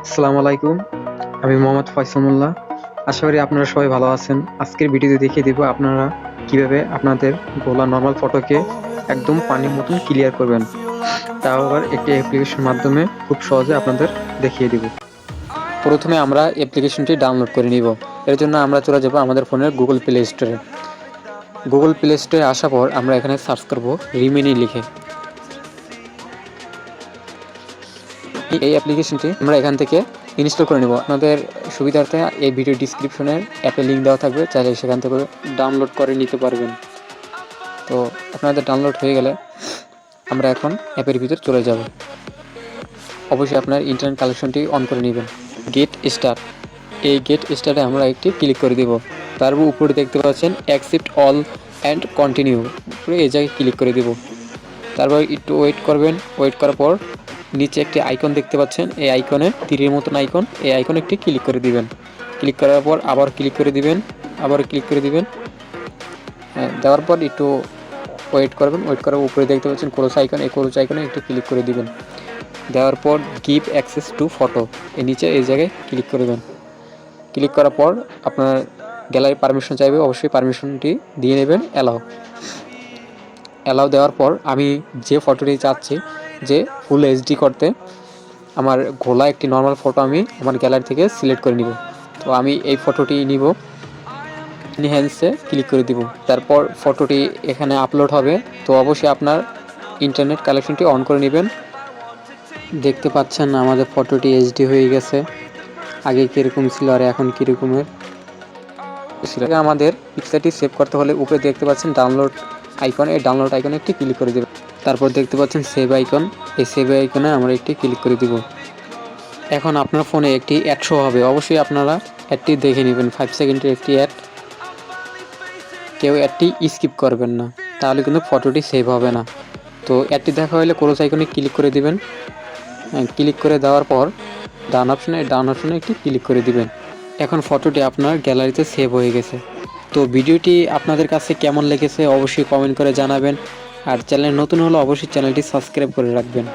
আসসালামু আলাইকুম। আমি মোহাম্মদ ফয়সালুল্লাহ। আশা করি আপনারা সবাই ভালো আছেন। আজকের ভিডিওতে দেখিয়ে দিব আপনারা কিভাবে আপনাদের গোলা নরমাল ফটোকে একদম পানির মতন ক্লিয়ার করবেন। তাও আবার একটি অ্যাপ্লিকেশনের মাধ্যমে খুব সহজে আপনাদের দেখিয়ে দিব। প্রথমে আমরা অ্যাপ্লিকেশনটি ডাউনলোড করে নিব। এর জন্য আমরা চলে যাব আমাদের ফোনের গুগল প্লে স্টোরে। গুগল প্লে স্টোরে আসার পর আমরা এখানে সার্চ করব রিমিনি লিখে। এই অ্যাপ্লিকেশনটি আমরা এখান থেকে ইনস্টল করে নেব। আপনাদের সুবিধার্থে এই ভিডিও ডিসক্রিপশনের অ্যাপের লিঙ্ক দেওয়া থাকবে, চাইলে সেখান থেকে ডাউনলোড করে নিতে পারবেন। তো আপনাদের ডাউনলোড হয়ে গেলে আমরা এখন অ্যাপের ভিতর চলে যাব। অবশ্যই আপনার ইন্টারনেট কানেকশনটি অন করে নেবেন। গেট স্টার্ট, এই গেট স্টার্টে আমরা একটি ক্লিক করে দেব। তারপর উপরে দেখতে পাচ্ছেন অ্যাকসেপ্ট অল অ্যান্ড কন্টিনিউ, উপরে এই জায়গায় ক্লিক করে দেব। তারপর একটু ওয়েট করবেন। ওয়েট করার পর নিচে একটি আইকন দেখতে পাচ্ছেন, এই আইকনে তীরের মতন আইকন, এই আইকনে একটি ক্লিক করে দিবেন। ক্লিক করার পর আবার ক্লিক করে দিবেন, আবার ক্লিক করে দিবেন। দেওয়ার পর একটু ওয়েট করবেন। ওয়েট করার উপরে দেখতে পাচ্ছেন ক্রস আইকন, এই ক্রস আইকনে একটু ক্লিক করে দিবেন। দেওয়ার পর গিভ অ্যাক্সেস টু ফটো, এই নিচে এই জায়গায় ক্লিক করবেন। ক্লিক করার পর আপনার গ্যালারি পারমিশন চাইবে, অবশ্যই পারমিশনটি দিয়ে নেবেন। অ্যালাউ দেওয়ার পর আমি যে ফটোটি চাচ্ছি যে ফুল এইচডি করতে, আমার ঘোলা একটি নর্মাল ফটো আমি আমার গ্যালারি থেকে সিলেক্ট করে নিব। তো আমি এই ফটোটি নিব, এনহ্যান্সে ক্লিক করে দিব। তারপর ফটোটি এখানে আপলোড হবে। তো অবশ্যই আপনার ইন্টারনেট কানেকশনটি অন করে নেবেন। দেখতে পাচ্ছেন আমাদের ফটোটি এইচডি হয়ে গেছে। আগে কীরকম ছিল আর এখন কীরকমের ছিল। আমাদের পিকচারটি সেভ করতে হলে উপরে দেখতে পাচ্ছেন ডাউনলোড আইকন, এই ডাউনলোড আইকনে একটি ক্লিক করে দেবেন। তারপর দেখতে পাচ্ছেন সেভ আইকন, এই সেভ আইকনে আমরা একটি ক্লিক করে দিব। এখন আপনার ফোনে একটি অ্যাড শো হবে, অবশ্যই আপনারা অ্যাডটি দেখে নেবেন। 5 সেকেন্ডের একটি অ্যাড, কেউ অ্যাডটি স্কিপ করবেন না, তাহলে কিন্তু ফটোটি সেভ হবে না। তো অ্যাডটি দেখা হলে ক্রস আইকনে ক্লিক করে দিবেন। ক্লিক করে দেওয়ার পর ডান অপশনে একটি ক্লিক করে দিবেন। এখন ফটোটি আপনার গ্যালারিতে সেভ হয়ে গেছে। তো ভিডিওটি আপনাদের কাছে কেমন লেগেছে অবশ্যই কমেন্ট করে জানাবেন। আর চ্যানেল নতুন হলে অবশ্যই চ্যানেলটি সাবস্ক্রাইব করে রাখবেন।